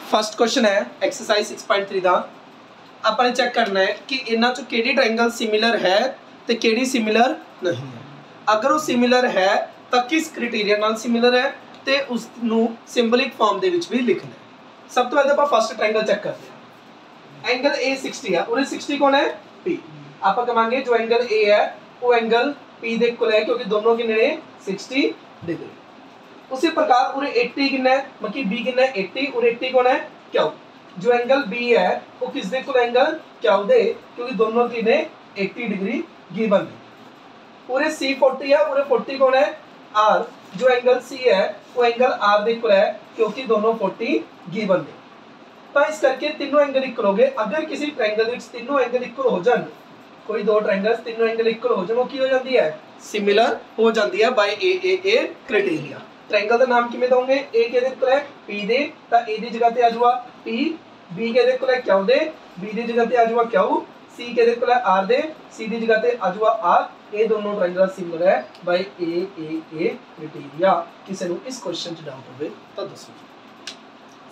First question है exercise 6.3 का आपने चेक करना है कि इन्हां चों किहड़ी ट्रायंगल सिमिलर है तो किहड़ी सिमिलर नहीं है। अगर वो सिमिलर है तो किस क्राइटेरिया नाल सिमिलर है तो उसनूं सिंबलिक फॉर्म दे विच भी लिखना है। सब तो पहले आपां फर्स्ट ट्रायंगल चेक करते हैं। एंगल ए 60 है और 60 कौन है पी। आप कहांगे जो एंगल ए है वो एंगल पी दे इक्वल है क्योंकि दोनों कितने ने 60 डिग्री। उसी प्रकार पूरे 80 कितना है मतलब बी कितना है 80 और 80 कौन है क्यू। जो एंगल बी है वो किस दे इक्वल एंगल क्यू दे क्योंकि दोनों की ने 80 डिग्री गिवन है। पूरे सी 40 है पूरे 40 कौन है आर। जो एंगल सी है वो एंगल आर दे इक्वल है क्योंकि दोनों 40 गिवन है। तो इस करके तीनों एंगल इक्वल हो गए। अगर किसी ट्रायंगल विच तीनों एंगल इक्वल हो जान कोई दो ट्रायंगल्स तीनों एंगल इक्वल हो जाए वो की हो जाती है सिमिलर हो जाती है बाय ए क्राइटेरिया। ट्रायंगल का नाम किवें दोगे ए के दे इक्वल है पी दे तो ए दी जगह ते आ जाऊगा पी बी के दे इक्वल है क्यू दे बी दी जगह ते आ जाऊगा क्यू सी के दे इक्वल है आर दे सी दी जगह ते आ जाऊगा आर। ये दोनों ट्रायंगल सिमिलर है बाय ए क्राइटेरिया। किसी को इस क्वेश्चन च डाउट होवे तो दसो।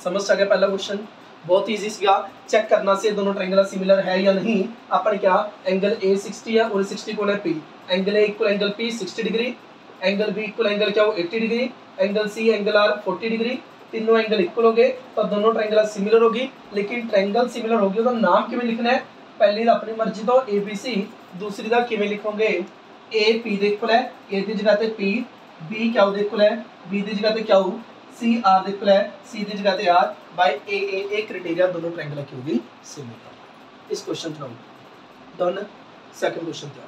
समझ आ गया पहला क्वेश्चन बहुत ईजी सीगा। चेक करना से दोनों ट्रायंगल सिमिलर है या नहीं। अपन क्या एंगल ए 60 है और 60 कौन है P. Angle A equal angle P 60 degree angle B equal angle क्या हो 80 degree angle C angle R 40 degree. तीनों एंगल इक्वल हो गए तो दोनों ट्रायंगल सिमिलर होगी। लेकिन ट्रायंगल सिमिलर होगी तो नाम किवें लिखना है पहली अपनी मर्जी तो ए बी सी दूसरी का किवें लिखोगे ए पी दे इक्वल है ए दी जगह ते पी बी क्यू दे इक्वल है बी दी जगह ते क्यू सी आर दे इक्वल है सी दी जगह ते आर बाय ए क्राइटेरिया दोनों ट्रायंगल की होगी सिमिलर। इस क्वेश्चन च डन। सेकंड क्वेश्चन क्या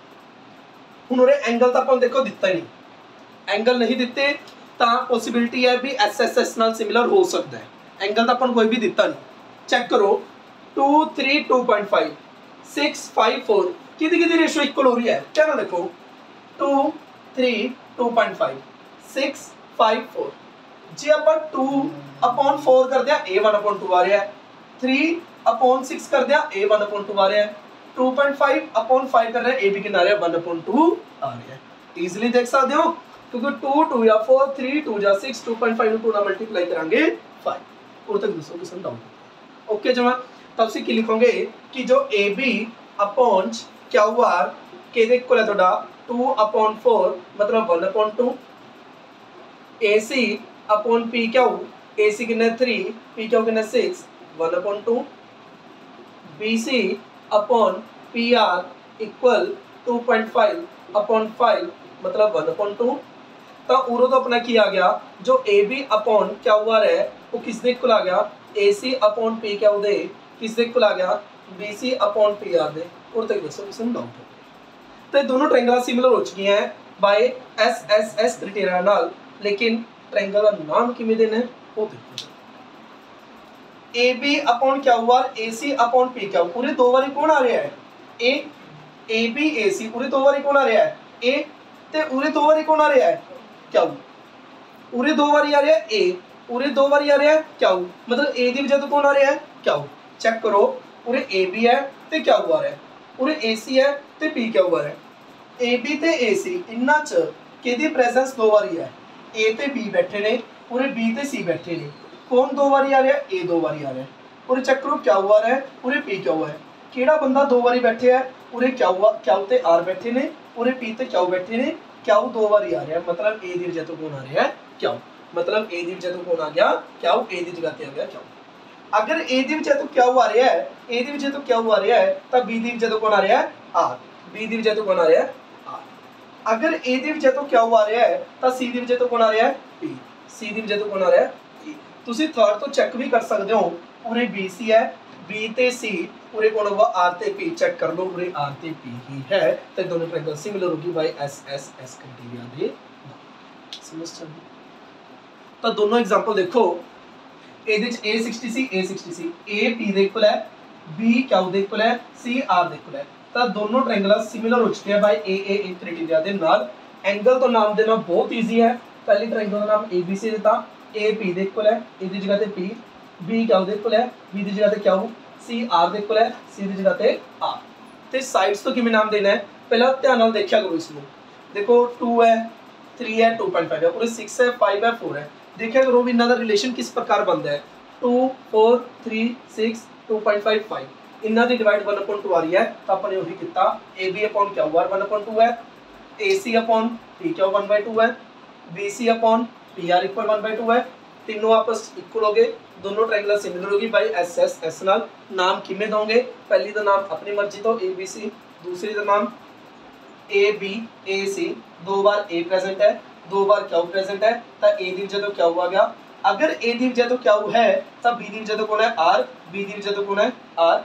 हुण उरे एंगल तो अपन देखो दिता ही नहीं। एंगल नहीं दिते तो पॉसिबिलिटी है भी एस एस एस नाल सिमिलर हो सकता है। एंगल तो अपन कोई भी दिता नहीं। चेक करो 2 3 2.5 6 5 4 किदी रेशियो इक्वल हो रही है क्या ना देखो 2 3 2.5 6 5 4 जी अपन 2/4 कर दिया a 1/2 आ रहा है 3/6 कर दिया a 1/2 आ रहा है 2.5/5 कर रहे हैं a भी कितना आ रहा है 1/2 आ रहा है। इजीली देख सकते हो क्योंकि 2 2 या 4 3 2 या 6 2.5 को 2 ना मल्टीप्लाई करेंगे 5 और तक दूसरों के संग डाउट ओके जमा। तब से की लिखोगे कि जो A B upon Q R के दे इक्वल है थोड़ा 2/4 मतलब 1/2 A C upon P Q A C कितना 3 पी क्यू कितना 6 1/2 B C upon P R equal 2.5/5 मतलब 1/2। तो उरो तो अपना की आ गया जो A B upon Q R है वो किस दे इक्वल आ गया A C upon P Q दे किस दे इक्वल आ गया B C upon P R दे। और तक दसो किसी डाउट है तो दोनों ट्रायंगल सिमिलर हो चुकी हैं bye S S S criteria नाल। लेकिन ट्रायंगल का नाम किवें देना है वो देखो A B upon Q R A C upon P Q पूरे दो बारी कौन आ रहा है ए बी ए सी पूरे दो बारी कौन आ रहा है ए ते पूरे दो बारी कौन आ रहा है क्यू पूरे दो बारी आ रहा है ए पूरे दो बारी आ रहा है क्यू मतलब ए दी वजह तो कौन आ रहा है क्यू। चेक करो पूरे ए बी है ते क्यू आ रहा है पूरे ए सी है ते पी क्यू आ रहा है ए बी ते ए सी इन्ना च किहदी प्रेजेंस दो बारी है ए ते बी बैठे ने पूरे बी ते सी बैठे ने कौन दो बारी आ रहा है ए दो बारी आ रहा है पूरे चेक करो क्यू आ रहा है पूरे पी क्यू है केड़ा बंदा दो बारी बैठे है पूरे क्यू ते आर बैठे ने पूरे पी ते क्यू बैठे ने क्यू दो बारी आ रहा है मतलब ए दी वजह तो कौन आ रहा है क्यू मतलब ए दी वजह तो कौन आ गया क्यू ए दी जगह ते आ गया क्यू। अगर ए दी वजह तो क्यू आ रहा है ए दी वजह तो क्यू आ रहा है तो बी दी वजह तो कौन आ रहा है आर बी दी वजह तो कौन आ रहा है आर। अगर ए दी वजह तो क्यू आ रहा है तो सी दी वजह तो कौन आ रहा है पी सी दी वजह तो कौन आ रहा है ई। तुसी थर्ड तो चेक भी कर सकते हो पूरे बी सी है बी ते सी पूरे कौन होगा आर ते पी चेक कर लो पूरे आर ते पी ही है तो दोनों ट्रायंगल सिमिलर होगी by S S S criteria दे। समझ चल तो दोनों एग्जांपल देखो ਇਹਦੇ ਚ A60C A P ਦੇ ਇਕੁਅਲ ਹੈ B Q ਦੇ ਇਕੁਅਲ ਹੈ C R ਦੇ ਇਕੁਅਲ ਹੈ ਤਾਂ ਦੋਨੋਂ ਟ੍ਰਾਇੰਗਲ ਸਿਮਿਲਰ ਹੋ ਚੁੱਕੇ ਆ ਬਾਈ A ਕ੍ਰਾਈਟੇਰੀਆ ਦੇ ਨਾਲ। एंगल तो नाम देना बहुत ईजी है। पहले ट्रायंगल का नाम ABC देता A P ਦੇ ਇਕੁਅਲ है ਇਹਦੀ जगह ਤੇ P B Q ਦੇ ਇਕੁਅਲ है B ਦੀ जगह ਤੇ Q C R ਦੇ ਇਕੁਅਲ है C ਦੀ जगह ਤੇ R ਤੇ ਸਾਈਡਸ ਤੋਂ ਕਿਵੇਂ ਨਾਮ ਦੇਣਾ है पहला ध्यान ਨਾਲ देखा करो इसमें। देखो 2 है 3 है 2.5 है पूरे 6 है 5 है 4 है। देखा करो भी इन्हां दा रिलेशन किस प्रकार बनता है 2 4 3 6 2.55 इन्हां दी डिवाइड 1/2 आ रही है तो अपने वही किया AB अपॉन क्यू आर 1/2 है, AC अपॉन पी क्यू 1/2 है, BC upon P R equal 1/2 है। तीनों आपस इक्वल हो गए, दोनों ट्रायंगल सिमिलर होगी बाई एस एस एस नाल। नाम किमें दोगे, पहली का नाम अपनी मर्जी तो ABC, दूसरी का नाम AB AC, 2 bar A present है 2 बार क्यू प्रेजेंट है तो A दी वजह तो क्यू आ गया। अगर A दी वजह तो क्यू है तो B दी वजह तो कौन है R, B दी वजह तो कौन है R।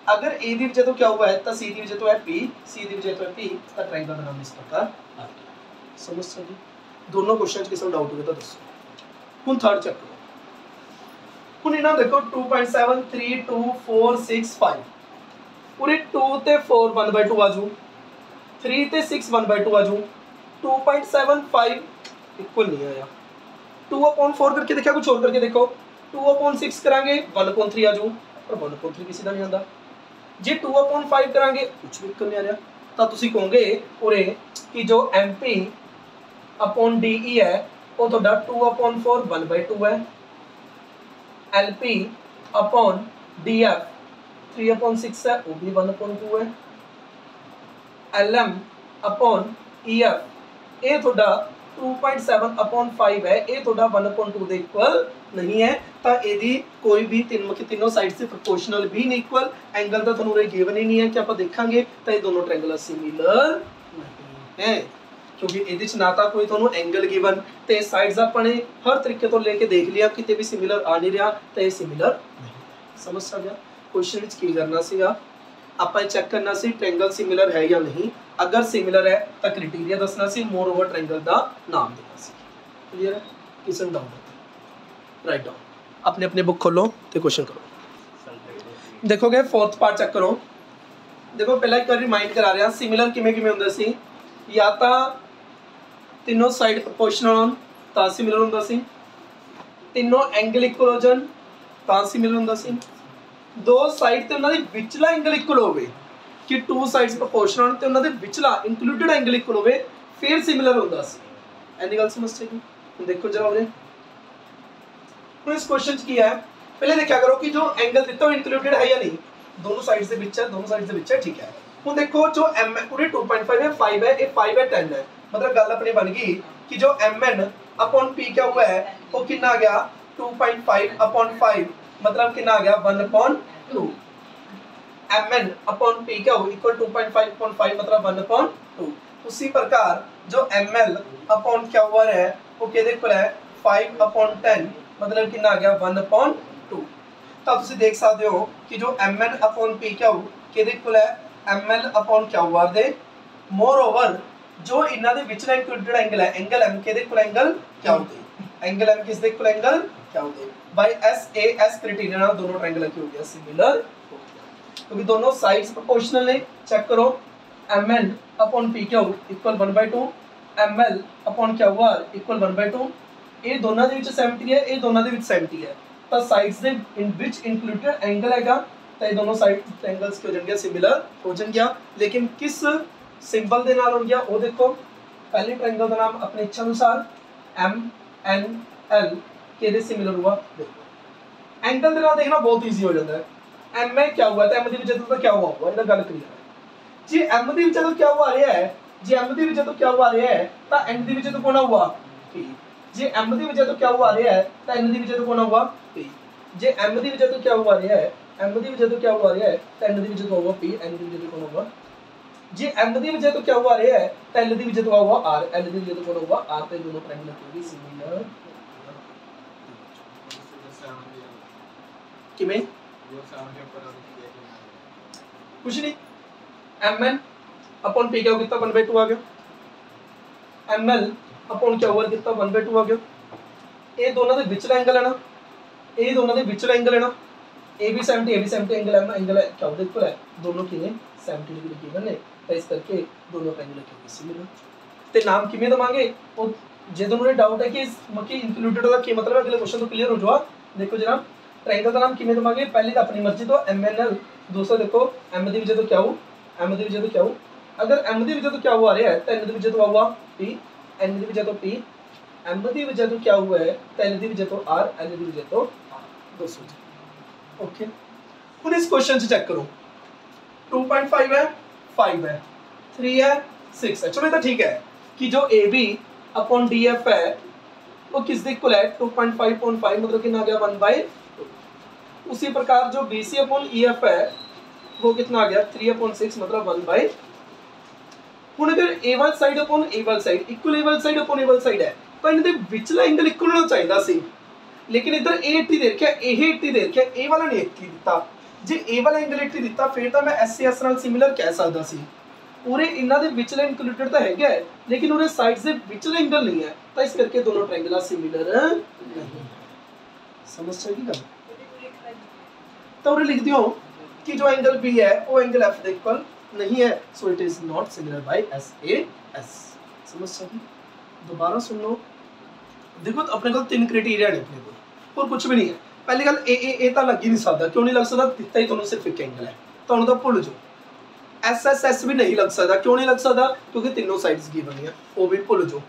अगर A दी वजह तो क्यू है तो C दी वजह तो है P, C दी वजह तो है P, तो ट्रायंगल का नाम इस प्रकार आ गया। समझ सकते दोनों क्वेश्चन किसी डाउट हो तो दसो। हुन थर्ड चेक करो, हुन इन्हां देखो 2.7 3 2 4 6 5 पूरे 2 ते 4 1/2 आ जाऊ, 3 ते 6 1/2 आ जाऊ, 2.75 इक्वल नहीं आया। 2/4 करके देखा, कुछ और करके देखो, 2/6 करांगे 1/3 आ जाऊ, पर 1/3 किसी का नहीं आंदा। जे 2/5 करांगे कुछ भी इक्वल नहीं आ रहा, तो तुसी कहोगे उरे कि जो MP अपॉन DE है वो तो 2/4 1/2 है, LP अपॉन DF 3/6 है वो भी 1/2 है, LM अपॉन EF ये थोड़ा 2.7/5 है, ये थोड़ा 1/2 ਦੇ इक्वल नहीं है। तो यदि कोई भी तीनों साइड से प्रोपोर्शनल भी नहीं इक्वल, एंगल तो ਤੁਹਾਨੂੰ ਰੇ गिवन ही नहीं है कि आप देखेंगे तो ये दोनों ट्रायंगल सिमिलर नहीं है, क्योंकि ਇਹਦੇ ਚ ਨਾ ਤਾਂ ਕੋਈ ਤੁਹਾਨੂੰ एंगल गिवन ਤੇ साइड्स अपने हर तरीके तो लेके देख लिया किते भी सिमिलर आ नहीं रहा तो ये सिमिलर नहीं। समझ सकते क्वेश्चन विच की करना सीगा, ਆਪਾਂ चेक करना सी ट्रायंगल सिमिलर है या नहीं, अगर सिमिलर है तो क्राइटेरिया दसना सी, मोर ओवर ट्रायंगल का नाम देना सी। क्लियर है, किसी में डाउट है राइट डाउन, अपने अपने बुक खोलो तो क्वेश्चन करो। देखोगे फोर्थ पार्ट चेक करो, देखो पहला एक बार रिमाइंड करा रहा सिमिलर किमें किमें हुंदा सी, या तो तीनों साइड प्रोपोर्शनल होन तो सिमिलर हुंदा सी, तीनों एंगल इक्वल हो जान तो सिमिलर हुंदा सी, दो साइड ते उन्हां दे विचला एंगल इक्वल होवे कि टू साइड्स प्रोपोर्शनल ते उन्हां दे विचला इंक्लूडेड एंगल इक्वल होवे फिर सिमिलर हुंदा सी। एनी गल समझ चेगी, देखो जरा उरे तो इस क्वेश्चन की है, पहले देखा करो कि जो एंगल दिता इंक्लूडेड है या नहीं, दोनों साइड्स से विच है, दोनों साइड्स से विच है, ठीक है। हुन देखो जो m पूरे 2.5 है 5 है, ये 5 है 10 है, मतलब गल अपनी बन गई कि जो mn अपॉन p क्या हुआ है वो कितना आ गया 2.5/5, मतलब कितना आ गया 1/2। mn अपॉन p क्या हो इक्वल 2.5/5 मतलब 1/2। उसी प्रकार जो ml अपॉन क्या हुआ है वो किहदे इक्वल है 5/10, मतलब कितना आ गया 1/2। तो आप देख सकते हो कि जो mn अपॉन p क्या हो किहदे इक्वल है ml अपॉन क्या हुआ दे, मोर ओवर जो इन्हां दे विचला इंक्लूडेड एंगल है, एंगल m किहदे इक्वल एंगल क्या होते, एंगल m किसदे इक्वल एंगल क्या होते बाय SAS क्राइटेरिया नाल दोनों ट्रायंगल की हो गया सिमिलर हो गया, क्योंकि दोनों साइड्स प्रोपोर्शनल ने। चेक करो mn अपॉन p क्या हो इक्वल 1/2, ml अपॉन क्या हुआ इक्वल 1/2, ये दोनों दे विच 70 है, ये दोनों दे विच 70 है, तो sides they in which included angle हैगा तो ये दोनों साइड ट्रायंगल्स के हो जाएंगे सिमिलर हो जाएंगे, लेकिन किस सिंबल दे नाल हो गया वो देखो, पहले ट्रायंगल का नाम अपने इच्छा अनुसार MNL के सिमिलर हुआ, देखो एंगल दे नाल देखना बहुत इजी हो जाता है। m में क्या हुआ था, m दी वजह तो क्या हुआ होगा, इधर गल क्लियर है जी, m दी वजह तो क्या हुआ रहा है जी, m दी वजह तो क्या हुआ रहा है तो n दी वजह तो कौन हुआ p, जी m दी वजह तो क्या हुआ रहा है तो n दी वजह तो कौन हुआ p, जी m दी वजह तो क्या हुआ रहा है m दी वजह तो क्या हुआ रहा है तो n दी वजह तो हुआ p, n दी वजह तो कौन हुआ जी, m दी वजह तो क्या हुआ रहा है तो l दी वजह तो हुआ r, l दी वजह तो कौन हुआ r, तो दोनों ट्रायंगल होगी सिमिलर किमें कुछ नहीं, mn अपॉन p क्या हो कितना 1/2 आ गया, ml अपॉन क्या हुआ कितना 1/2 आ गया, ये दोनों दे विचला एंगल है ना, ये दोनों दे विचला एंगल है ना, ए भी 70 ए भी 70 एंगल है ना, एंगल है क्या होता है इक्वल है, दोनों किने 70 डिग्री गिवन है, तो इस करके दोनों ट्रायंगल के होगी सिमिलर। ते नाम किमें दवांगे वो जे दोनों ने डाउट है कि मकी इंक्लूडेड होगा कि मतलब अगले क्वेश्चन तो क्लियर हो जाओ। देखो जनाब ट्रायंगल का नाम किमें दवांगे, पहले तो अपनी मर्जी तो MNL, दूसरा देखो m दी वजह तो क्या हो, m दी वजह तो क्या हो, अगर m दी वजह तो क्या हुआ रहा है तो n दी वजह तो हुआ p, n दी वजह तो p, m दी वजह तो क्या हुआ है तो n दी वजह तो r, n दी वजह तो r, 200 ओके। हुण इस क्वेश्चन च चेक करो 2.5 है 5 है 3 है 6 है। चलो ये तो ठीक है कि जो A B upon D F है वो किस दे इक्वल है 2.5/5 मतलब कितना आ गया 1/2। उसी प्रकार जो B C upon E F है वो कितना आ गया 3/6 मतलब 1/। ਹੁਣ अगर ए वाली साइड अपॉन ए वाली साइड इक्वल ए वाली साइड अपॉन ए वाली साइड है तो इनके विचला एंगल इक्वल होना चाहिए सी, लेकिन इधर ए 80 दे रखा ए 80 दे रखा ए वाला ने 80 दिता। जे ए वाला एंगल 80 दिता फिर तो मैं एस एस नाल सिमिलर कह सकदा सी। पूरे इन्हां दे विचला इंक्लूडेड तो है लेकिन उरे साइड्स दे विचला एंगल नहीं है तो इस करके दोनों ट्रायंगल सिमिलर नहीं। समझ चाहिए गल तो उरे लिख दियो कि जो एंगल बी है वो एंगल एफ दे इक्वल नहीं है, so it is not similar by S A S. समझ सकी? दोबारा सुन लो। देखो अपने को तीन क्राइटेरिया ने अपने को और कुछ भी नहीं है। पहली गल ए तो लग ही नहीं सकता, क्यों नहीं लग सकता? दिता ही तुहानू सिर्फ एक एंगल है, तुहानू तो भुल जाओ। एस एस एस भी नहीं लग सकता, क्यों नहीं लग सकता? क्योंकि तीनों साइड्स गिवन है, वो भी भुल जाओ।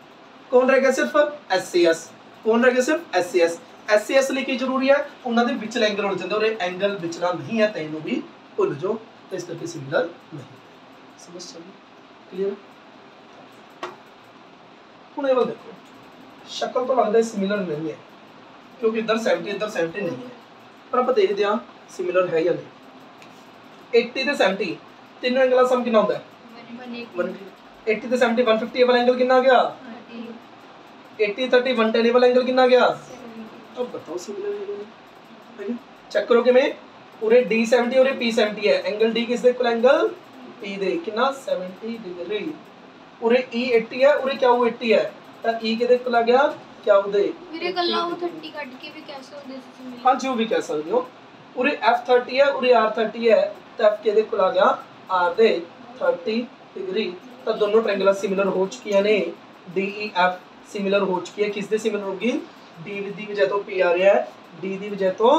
कौन रह गया सिर्फ एस सी एस, कौन रह गया सिर्फ S C S. S C S लिए की जरूरी है उन्होंने विचला एंगल होना चाहिए और एंगल विचला नहीं है तो इन्हों भी भुल जाओ, तो इस करके सिमिलर नहीं। समझ चलिए क्लियर? हुण ये देखो शक्ल तो लगता है सिमिलर नहीं है क्योंकि इधर 70 नहीं है, पर आप देखते हैं सिमिलर है या नहीं। 80 ते 70 तीनों एंगल सम कितना होता है 80 ते 70 150 वाला एंगल कितना आ गया 80 30 110 वाला एंगल कितना आ गया। तो बताओ सिमिलर है चेक करो कि मैं पूरे D70 और P70 है, एंगल D किस दे इक्वल एंगल P दे कितना 70 डिग्री। पूरे E80 है और क्या वो 80 है तो E के दे इक्वल आ गया क्या वो दे मेरे गल्ला वो 30 काट के भी कैसे हो दे सकते? हां जो भी कह सकते हो। पूरे F30 है और R30 है तो F के दे इक्वल आ गया R दे 30 डिग्री। तो दोनों ट्रायंगल सिमिलर हो चुकी है ने, DEF सिमिलर हो चुकी है। किस दे सिमिलर होगी? D दी वजह तो P आ रहा है, D दी वजह तो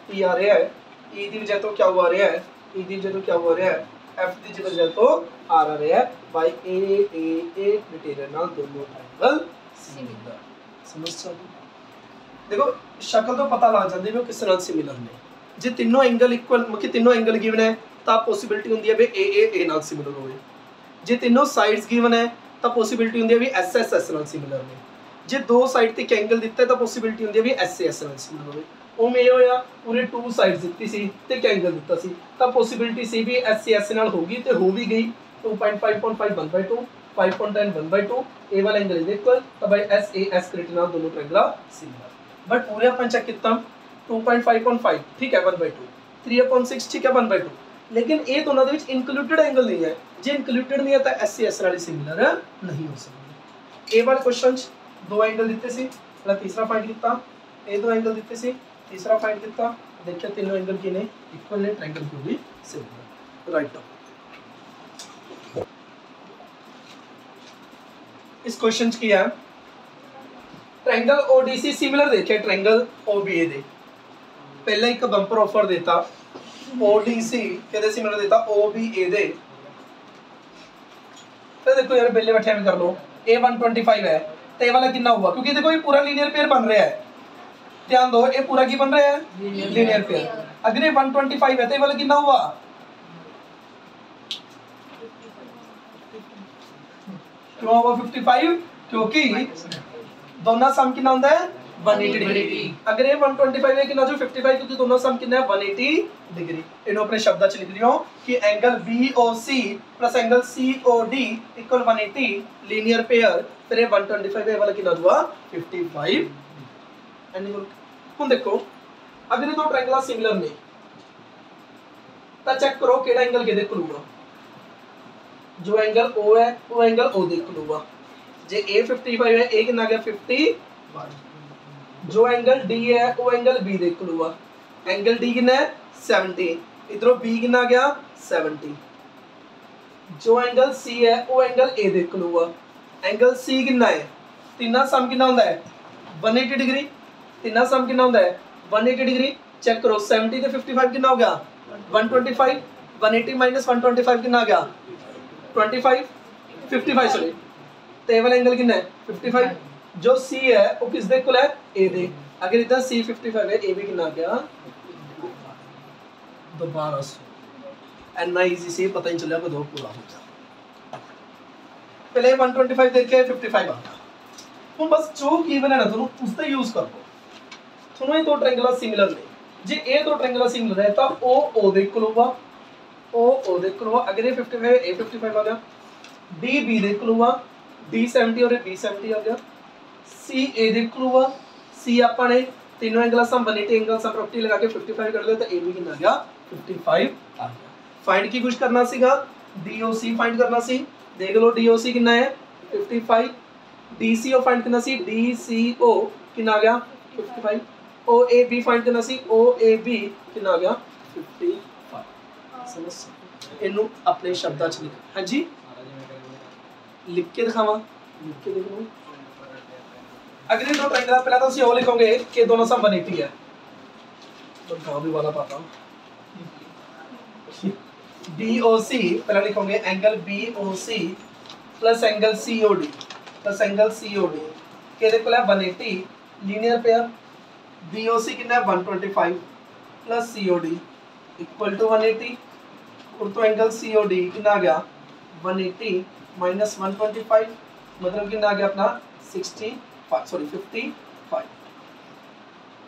P आ रहा है, E दी वजह तो क्या हुआ रहा है, E दी वजह तो क्या हुआ रहा है, F दी वजह तो R आ रहा है। बाय A क्राइटेरिया नाल दोनों ट्रायंगल सिमिलर। समझ सकते? देखो शक्ल तो पता लग जाती है किस नाल सिमिलर ने। जे तीनों एंगल इक्वल मतलब तीनों एंगल गिवन है तो पॉसिबिलिटी होती है भी ए नाल सिमिलर होवे। जे तीनों साइड्स गिवन है तो पॉसिबिलिटी होती है भी एस एस नाल सिमिलर ने। जे दो साइड ते एंगल दिता है तो पॉसिबिलिटी होती है भी एस नाल सिमिलर होवे। उमें ये होया पूरे टू साइड्स दित्ती सी ते एंगल दिता सी तो पॉसिबिलिटी सी भी एस नाल होगी ते हो भी गई। 2.5/5 1/2 5.10 1/2 ए वाला एंगल इज इक्वल तो भाई एस क्राइटेरिया नाल दोनों ट्रायंगल सिमिलर। बट पूरे अपन चेक कितना 2.5/5 ठीक है 1/2 3/6 ठीक है 1/2, लेकिन ए दोनों दे विच इंक्लूडेड एंगल नहीं है। जे इंक्लूडेड नहीं है तो एस नाल सिमिलर नहीं हो सकती। ए वाले क्वेश्चन दो एंगल दिते सी, पहला तीसरा फाइंड किया, ए दो एंगल दिते सी तीसरा फाइंड किया, देखिए तीनों एंगल की ने इक्वल ने, ट्रायंगल को भी सिमिलर। राइट इस क्वेश्चन की है ट्रायंगल ओडीसी सिमिलर देखे ट्रायंगल ओबीए दे। पहले एक बंपर ऑफर देता ओडीसी के सिमिलर देता ओबीए दे। तो देखो यार पहले बैठे कर लो ए 125 है तो ये वाला कितना हुआ क्योंकि देखो ये पूरा लीनियर पेयर बन रहा है। ध्यान दो ये पूरा की बन रहा है लीनियर पेयर। अगर ये 125 है तो ये वाला कितना हुआ क्यों हुआ 55 क्योंकि दोनों सम कितना होता है 180 डिग्री। अगर ये 125 है कितना जो 55 क्योंकि दोनों सम कितना है 180 डिग्री। इन अपने शब्द च लिख लियो कि angle BOC plus angle COD equal 180 linear pair. फिर ये 125 है वाला कितना हुआ 55। हुन देखो अगर ये दो ट्रायंगल सिमिलर ने तो चेक करो केड़ा एंगल के इक्वल होगा। जो एंगल O है वो एंगल O दे इक्वल होगा। जे A 55 है A कितना गया 51। जो एंगल D है वो एंगल B दे इक्वल होगा। एंगल D कितना है 70, इधरों B कितना गया 70। जो एंगल C है वो एंगल A दे इक्वल होगा। एंगल C कितना है तीनों सम कितना होता है 180 डिग्री। तीनों सम कितना होता है 180 डिग्री। चेक करो 70 ते 55 कितना हो गया 125। 180 माइनस 125 कितना आ गया 25 55 सॉरी। तो ये वाला एंगल कितना है 55। जो C है वो किस दे इक्वल है A दे। अगर इधर C55 है AB कितना आ गया दोबारा एना इजी से पता ही चलिया कदों पूरा हो गया पहले 125 देखे 55 आ गया हूँ बस जो गिवन है ना तुम उसका यूज कर लो थोड़ा ये दो ट्रायंगल सिमिलर ने जे ये दो ट्रायंगल सिमिलर है तो ओ दे इक्वल होगा ओ दे इक्वल होगा अगर ये 55 है a 55 आ गया d b दे इक्वल होगा d 70 और b 70 आ गया c a दे इक्वल होगा c अपन ने तीनों angle sum 180 angle sum property लगा के 55 कर ले तो a भी कितना आ गया 55 आ गया फाइंड की कुछ करना सीगा DOC फाइंड करना सी देख लो DOC कितना है 55 DCO फाइंड करना सी DCO कितना आ गया 55 OAB फाइंड करना सी OAB कितना आ गया 55 समझ इनु अपने शब्दां च लिख हां जी लिख के दिखावा लिख के देख लो अगले दो ट्रायंगल पहला तो ਅਸੀਂ ਉਹ ਲਿਖोगे कि दोनों सम 180 है तो गांव भी वाला पाता हूं DOC पहला लिखोगे angle BOC plus angle COD केदे कोल है 180 लीनियर पेयर BOC कितना है 125 प्लस COD इक्वल टू 180 और तो एंगल COD कितना आ गया 180 माइनस 125 मतलब कितना आ गया अपना 55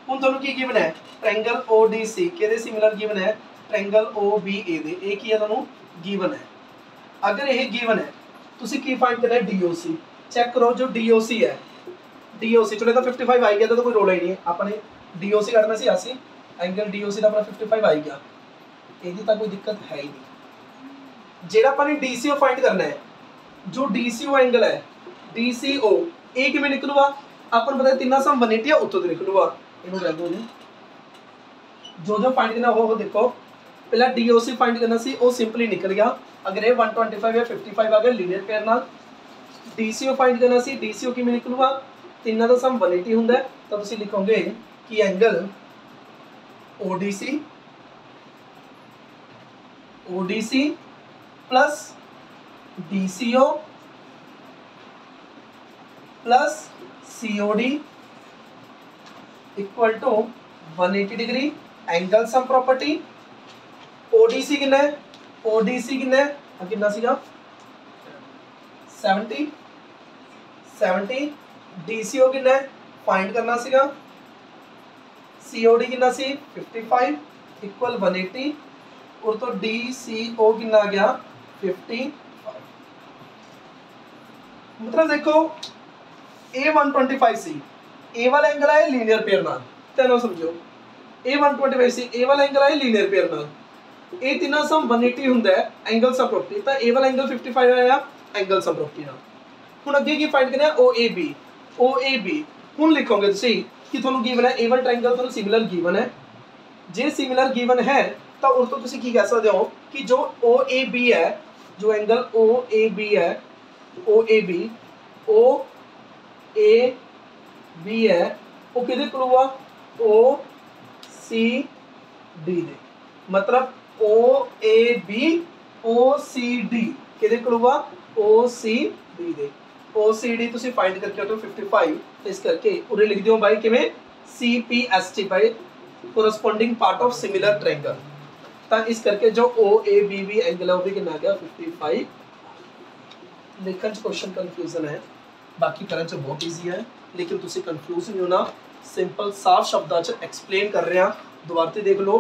ਹੁਣ ਤੁਹਾਨੂੰ ਕੀ ਗਿਵਨ ਹੈ ट्रायंगल ODC ਕਿਹਦੇ ਸਿਮਿਲਰ ਗਿਵਨ ਹੈ ट्रायंगल OBA ਦੇ ਇਹ ਕੀ ਹੈ ਤੁਹਾਨੂੰ ਗਿਵਨ ਹੈ ਅਗਰ ਇਹ ਗਿਵਨ ਹੈ ਤੁਸੀਂ ਕੀ ਫਾਈਂਡ ਕਰਨਾ ਹੈ DOC ਚੈੱਕ ਕਰੋ ਜੋ DOC ਹੈ DOC ਚਲੇ ਤਾਂ 55 ਆ ਗਿਆ ਤਾਂ ਕੋਈ ਰੋਲਾ ਹੀ ਨਹੀਂ ਆਪਣੇ DOC ਕੱਢਣਾ ਸੀ ਅਸੀਂ एंगल DOC ਦਾ ਆਪਣਾ 55 ਆ ਗਿਆ ਇਹਦੀ ਤਾਂ ਕੋਈ ਦਿੱਕਤ ਹੈ ਹੀ ਨਹੀਂ ਜਿਹੜਾ ਆਪਾਂ ਨੇ DCO ਫਾਈਂਡ ਕਰਨਾ ਹੈ जो DCO एंगल है DCO ਇਹ ਕਿਵੇਂ ਨਿਕਲੂਗਾ ਆਪਾਂ ਨੂੰ ਪਤਾ ਤਿੰਨਾਂ ਸਮ 180 ਆ ਉੱਤੋਂ ਤੇ ਨਿਕਲੂਗਾ ਇਹਨੂੰ ਰਹਿ ਦੋ ਜੀ ਜੋ ਜੋ ਫਾਈਂਡ ਕਰਨਾ ਉਹ ਦੇਖੋ ਪਹਿਲਾਂ DOC ਫਾਈਂਡ ਕਰਨਾ ਸੀ ਉਹ ਸਿੰਪਲੀ ਨਿਕਲ ਗਿਆ ਅਗਰ ਇਹ 125 ਜਾਂ 55 ਆ ਗਿਆ ਲੀਨੀਅਰ ਪੇਅਰ ਨਾਲ DCO ਫਾਈਂਡ ਕਰਨਾ ਸੀ DCO ਕਿਵੇਂ ਨਿਕਲੂਗਾ ਤਿੰਨਾਂ ਦਾ ਸਮ 180 ਹੁੰਦਾ ਤਾਂ ਤੁਸੀਂ ਲਿਖੋਗੇ ਕਿ angle ODC plus DCO plus COD equal to 180 degree angle sum property ODC कितना है ODC कितना है कितना सीगा 70 DCO कितना है फाइंड करना सीगा COD कितना सी 55 इक्वल 180 और तो DCO कितना आ गया 55 मतलब देखो A125 सी A वाला एंगल है लीनियर पेयर नाल तेनो समझो A125 सी A वाला एंगल है लीनियर पेयर नाल ए तीनों सम 180 हुंदा है एंगल सम प्रॉपर्टी ता A वाला एंगल 55 आया एंगल सम प्रॉपर्टी नाल हुन अगे की फाइंड करना OAB हुन लिखोगे तुसी कि ਤੁਹਾਨੂੰ गिवन है A1 ट्रायंगल ਤੁਹਾਨੂੰ सिमिलर गिवन है जे सिमिलर गिवन है तो उस तो तुसी की कह सकते हो कि जो OAB है जो एंगल OAB है OAB है वो किधे खुलूगा OCD दे मतलब OAB OCD किधे खुलूगा OCD दे OCD तुसी फाइंड करके तो 55 इस करके उरे लिख दियो भाई किवें CPST by corresponding part of similar triangle ता इस करके जो OABB एंगल है वो भी कितना आ गया 55 लिखन च क्वेश्चन कंफ्यूजन है बाकी करन च बहुत इजी है लेकिन तुसी कंफ्यूज नहीं होना सिंपल साफ शब्दां च एक्सप्लेन कर रहे हैं दोबारा से देख लो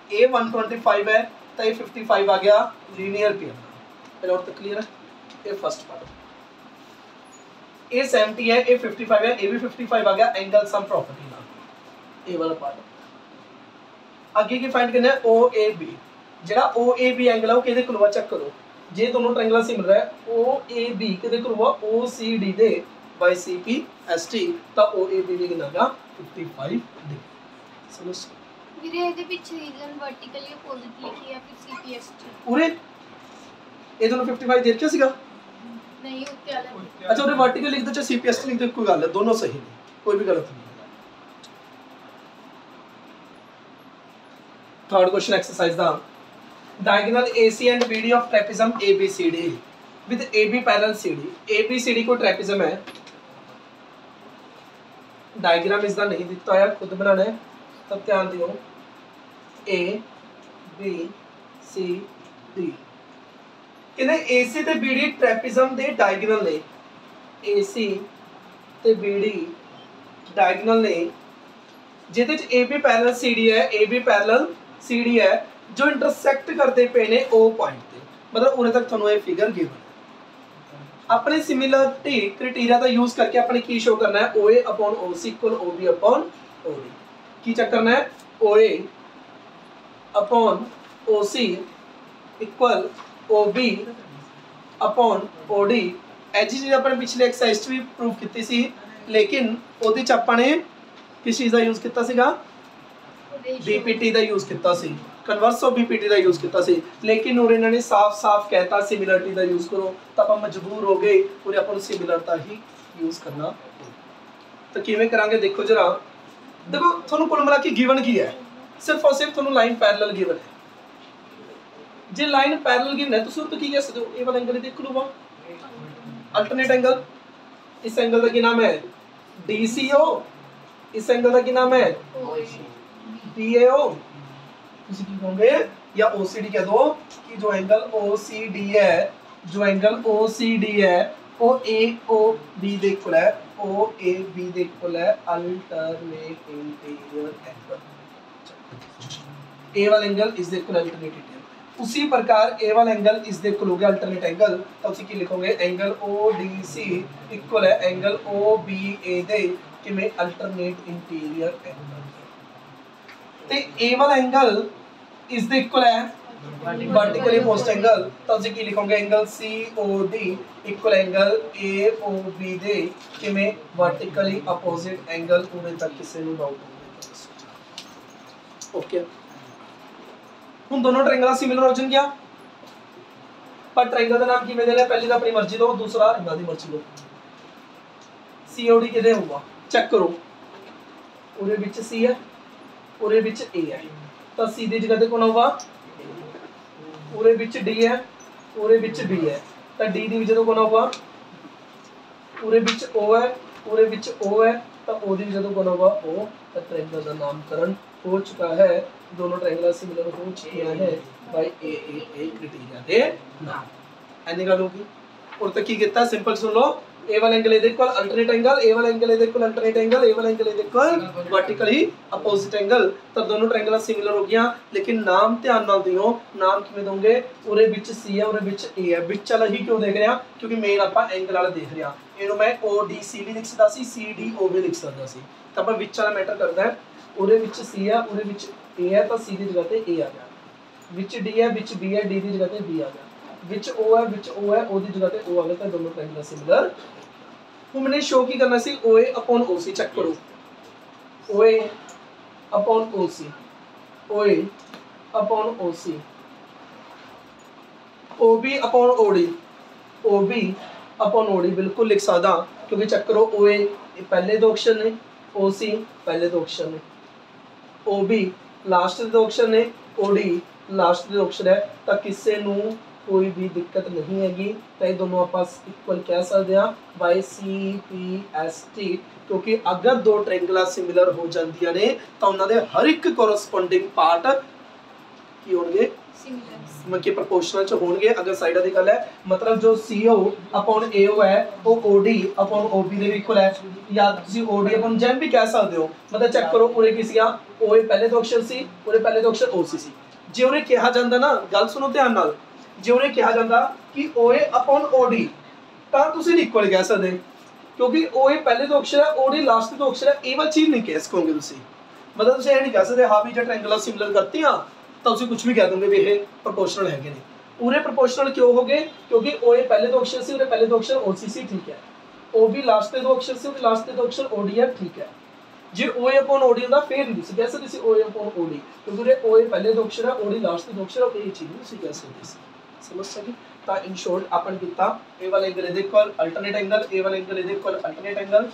A125 है तो ये 55 आ गया लीनियर पेयर पहले और तक क्लियर है ये फर्स्ट पार्ट A70 है A55 है A भी 55 आ गया एंगल सम प्रॉपर्टी ना ए वाला पार्ट आगे की फाइंड करना है OAB जेड़ा OAB एंगल है वो किदे कोल चेक करो जे दोनों ट्रायंगल सिमिलर है OAB किदे कोल OCD दे बाय CPST ता OAB भी कितना आ गया 55 डिग्री समझ ਵੀਰੇ ਇਹਦੇ ਪਿੱਛੇ ਰੀਜਨ वर्टिकली अपोजिट लिखी है फिर CPST पूरे ये दोनों 55 देर क्या सीगा नहीं उत्ते वाला अच्छा उन्हें वर्टिकल लिख दो चाहे CPST लिख दो कोई गल है दोनों सही है कोई भी गलत नहीं थर्ड क्वेश्चन एक्सरसाइज दा diagonal AC and BD of trapezium ABCD with AB parallel CD ABCD को ट्रेपेजियम है डायग्राम इसका नहीं दिता है, खुद बनाना है, तब ध्यान दियो। ए बी सी डी कहने AC ते BD ट्रेपेजम दे डायगोनल ने, AC ते BD डायगोनल ने जिहदे च AB पैरेलल CD है, AB पैरेलल CD है, जो इंटरसेक्ट करते पे ने O पॉइंट ते, मतलब उन्हें तक थोड़ा ये फिगर गिवन अपने सिमिलरिटी क्राइटेरिया का यूज करके अपने की शो करना है OA upon OC equal OB upon OD। की चेक करना है OA upon OC equal OB upon OD। ऐसी चीज अपने पिछले एक्सरसाइज भी प्रूव की सी, लेकिन ओदी च अपने किस चीज का यूज किया सीगा, BPT का यूज किया सी, कन्वर्स ऑफ BPT का यूज किया सी, लेकिन और इन्होंने साफ साफ कहता सिमिलरिटी का यूज करो, तो आप मजबूर हो गए और अपन सिमिलरता ही यूज करना। तो किवें करांगे देखो जरा, देखो थोनों कुल मिला के गिवन की है, सिर्फ और सिर्फ थोनों लाइन पैरेलल गिवन है। जे लाइन पैरेलल गिवन है तो सूत्र की कह सकते हो, ए वाला एंगल देख लूंगा अल्टरनेट एंगल, इस एंगल का क्या नाम है DCO, इस एंगल का क्या नाम है BAO, किसी की कहोगे या OCD कह दो कि जो एंगल OCD है, जो एंगल OCD है वो AOB दे इक्वल है, OAB दे इक्वल है अल्टरनेट इंटीरियर एंगल। A वाला angle is the equal alternate interior, उसी प्रकार A वाला एंगल इज द इक्वल हो गया अल्टरनेट एंगल, तो उसी की लिखोगे एंगल ODC इक्वल है एंगल OBA दे कि में अल्टरनेट इंटीरियर एंगल। ते A वाला एंगल इज द इक्वल है वर्टिकली अपोजिट एंगल, तो उसी की लिखोगे angle COD equal angle AOB दे कि में वर्टिकली अपोजिट एंगल पूरे तक किसे नु डाउट हो। ओके हम दोनों ट्रायंगल सिमिलर हो जाएंगे, पर ट्रायंगल का नाम किवें देना है, पहली तो अपनी मर्जी दो, दूसरा इनका दी मर्जी दो। COD किदे होगा चेक करो, उरे विच C है, उरे विच A है, तो C दी जगह ते कौन होगा, उरे विच D है, उरे विच B है, तो D दी जगह कौन होगा, उरे विच O है, उरे विच O है, तो O दी जगह कौन होगा O। तो ट्रायंगल का नामकरण हो चुका है, दोनों ट्रायंगल सिमिलर हो चुके हैं बाय ए क्राइटेरिया दे नाम। एनी गल होगी और तो की कितना सिंपल सुन लो, ए वाला angle is equal alternate angle, A वाला angle is equal alternate angle, A वाला angle is equal vertically opposite angle. तब दोनों ट्रायंगल सिमिलर हो गया, लेकिन नाम ध्यान नाल दियो, नाम किवें दोगे, उरे विच C है, उरे विच A है, विच वाला ही क्यों देख रहे हैं, क्योंकि मेन आपा एंगल वाला देख रहे हैं, इनो मैं ODC भी लिख सकदा सी, CDO भी लिख सकदा सी, तो आपा विच वाला मैटर करदा है। उरे विच C है, उरे विच A है, तो C दी जगह ते A आ गया, विच D है, विच B है, D दी जगह ते B आ गया, विच O है, विच O है, O दी जगह ते O आ गया, तो दोनों ट्रायंगल सिमिलर। हमने शो की करना सी OA अपॉन OC, चेक करो OA upon OC, OA upon OC, OB upon OD, OB upon OD बिल्कुल लिख सकदा, क्योंकि चेक करो OA पहले दो अक्षर ने, OC पहले दो अक्षर ने, OB लास्ट दो अक्षर ने, OD लास्ट दो अक्षर है, तो किसी नू कोई भी दिक्कत नहीं हैगी, तो ये दोनों आपस इक्वल कह सकते हैं बाय CPST, क्योंकि अगर दो ट्रायंगल सिमिलर हो जांदियां ने तो उन्होंने हर एक कोरस्पोंडिंग पार्ट की होंगे सिमिलर, मतलब प्रोपोर्शनल च होंगे। अगर साइड दी गल है, मतलब जो CO अपॉन AO है वो OD अपॉन OB दे इक्वल है, या तुसी OD अपॉन JM भी कह सकते हो। मतलब चेक करो पूरे की सीगा OA पहले दो अक्षर सी, पूरे पहले दो अक्षर OC सी, जे उन्हें कहा जांदा ना, गल सुनो ध्यान नाल, जे उन्हें कहा जाता कि OA अपॉन OD तां तुसीं इक्वल कह सकते, क्योंकि OA पहले दो अक्षर है, OD लास्ट दो अक्षर है, ये वाली चीज नहीं कह सकोगे तुसीं। मतलब तुसीं ये नहीं कह सकते हाँ भी जो ट्रायंगल सिमिलर करते हैं तो तुसीं कुछ भी कह दोगे भी ये प्रोपोर्शनल है नहीं। पूरे प्रोपोर्शनल क्यों हो गए, क्योंकि OA पहले दो अक्षर से, पहले दो अक्षर OC सी, ठीक है, OB लास्ट दो अक्षर से, लास्ट दो अक्षर OD है, ठीक है। जे OA अपॉन OD होता फिर नहीं तुसीं कह सकते OA अपॉन OD, क्योंकि OA पहले दो अक्षर है, OD लास्ट दो अक्षर है, ये चीज तुसीं कह सकते। समझ सके? ता इन शॉर्ट अपन कितना ए वाला angle is equal alternate angle, A वाला angle is equal alternate angle,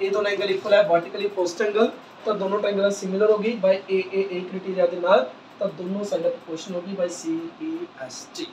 ये दोनों एंगल इक्वल है वर्टिकली अपोजिट एंगल, तो दोनों ट्रायंगल सिमिलर होगी बाय ए क्राइटेरिया के नाल, तो दोनों साइड प्रोपोर्शन होगी बाय CPST।